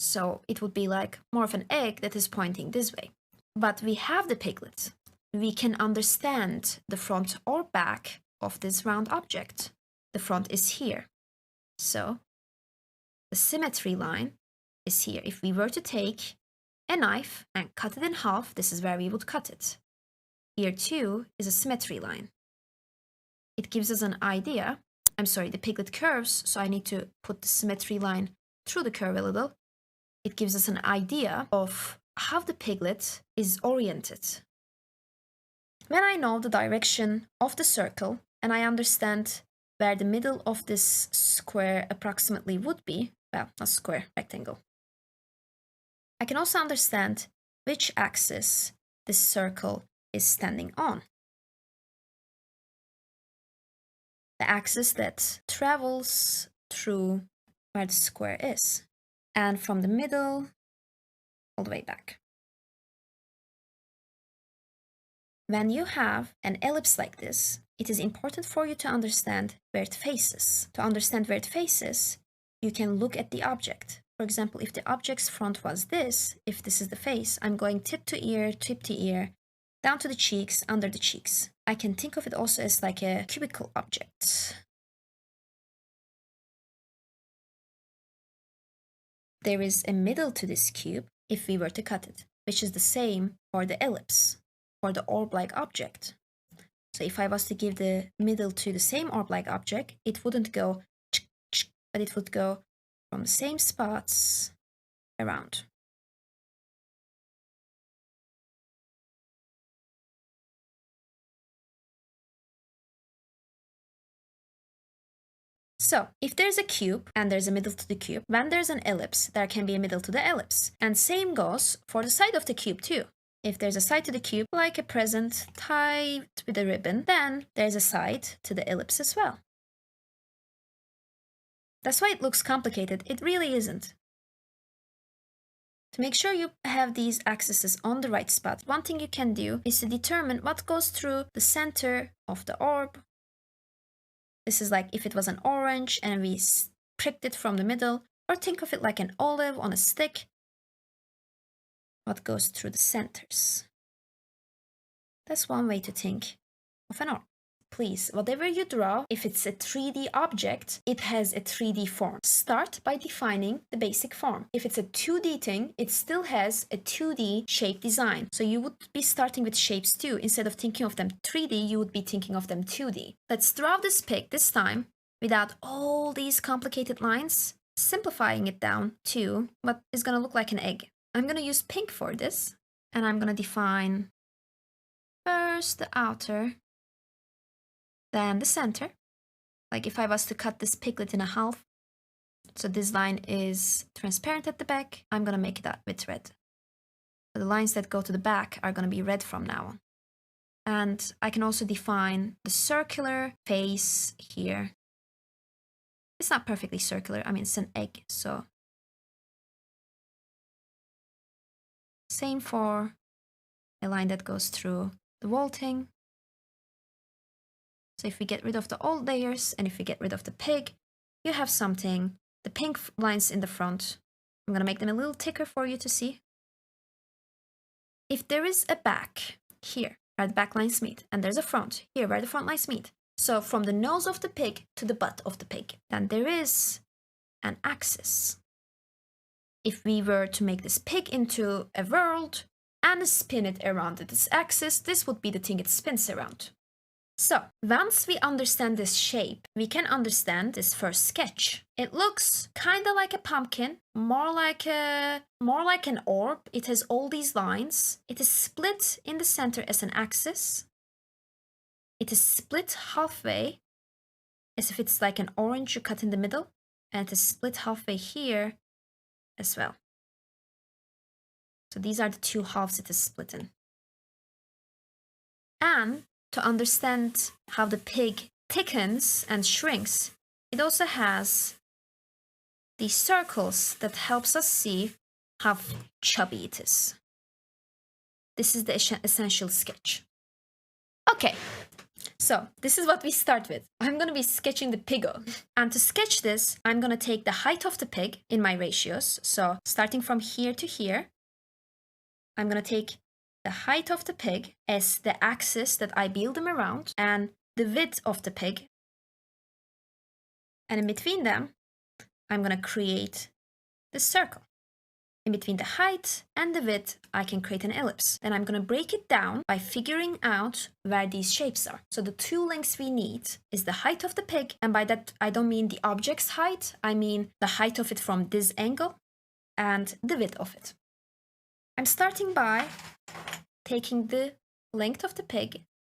So it would be like more of an egg that is pointing this way. But we have the piglet. We can understand the front or back of this round object. The front is here. So the symmetry line is here. If we were to take a knife and cut it in half, this is where we would cut it. Here too is a symmetry line. It gives us an idea. I'm sorry, the piglet curves, so I need to put the symmetry line through the curve a little. It gives us an idea of how the piglet is oriented. When I know the direction of the circle and I understand where the middle of this square approximately would be, well, not square, rectangle, I can also understand which axis this circle is standing on. The axis that travels through where the square is, and from the middle all the way back. When you have an ellipse like this, it is important for you to understand where it faces. To understand where it faces, you can look at the object. For example, if the object's front was this, if this is the face, I'm going tip to ear, down to the cheeks, under the cheeks. I can think of it also as like a cubical object. There is a middle to this cube if we were to cut it, which is the same for the ellipse, for the orb-like object. So if I was to give the middle to the same orb-like object, it wouldn't go, but it would go from the same spots around. So, if there's a cube and there's a middle to the cube, when there's an ellipse, there can be a middle to the ellipse. And same goes for the side of the cube too. If there's a side to the cube, like a present tied with a ribbon, then there's a side to the ellipse as well. That's why it looks complicated. It really isn't. To make sure you have these axes on the right spot, one thing you can do is to determine what goes through the center of the orb. This is like if it was an orange and we pricked it from the middle, or think of it like an olive on a stick. What goes through the centers? That's one way to think of an orb. Please, whatever you draw, if it's a 3D object, it has a 3D form. Start by defining the basic form. If it's a 2D thing, it still has a 2D shape design. So you would be starting with shapes too. Instead of thinking of them 3D, you would be thinking of them 2D. Let's draw this pig this time without all these complicated lines, simplifying it down to what is going to look like an egg. I'm going to use pink for this, and I'm going to define first the outer, then the center. Like if I was to cut this piglet in half, so this line is transparent at the back, I'm going to make that with red. So the lines that go to the back are going to be red from now on. And I can also define the circular face here. It's not perfectly circular, I mean it's an egg, so same for a line that goes through the vaulting. So if we get rid of the old layers and if we get rid of the pig, you have something. The pink lines in the front, I'm going to make them a little thicker for you to see. If there is a back here where the back lines meet, and there's a front here where the front lines meet, so from the nose of the pig to the butt of the pig, then there is an axis. If we were to make this pig into a world and spin it around this axis, this would be the thing it spins around. So, once we understand this shape, we can understand this first sketch. It looks kind of like a pumpkin, more like an orb. It has all these lines. It is split in the center as an axis. It is split halfway, as if it's like an orange you cut in the middle, and it is split halfway here as well. So these are the two halves it is split in. And to understand how the pig thickens and shrinks, it also has these circles that helps us see how chubby it is. This is the essential sketch. Okay, So this is what we start with. I'm going to be sketching the piggo. And to sketch this, I'm going to take the height of the pig in my ratios. So starting from here to here, I'm going to take the height of the pig as the axis that I build them around, and the width of the pig. And in between them, I'm going to create the circle. In between the height and the width, I can create an ellipse. Then I'm going to break it down by figuring out where these shapes are. So the two lengths we need is the height of the pig, and by that I don't mean the object's height, I mean the height of it from this angle and the width of it. I'm starting by taking the length of the pig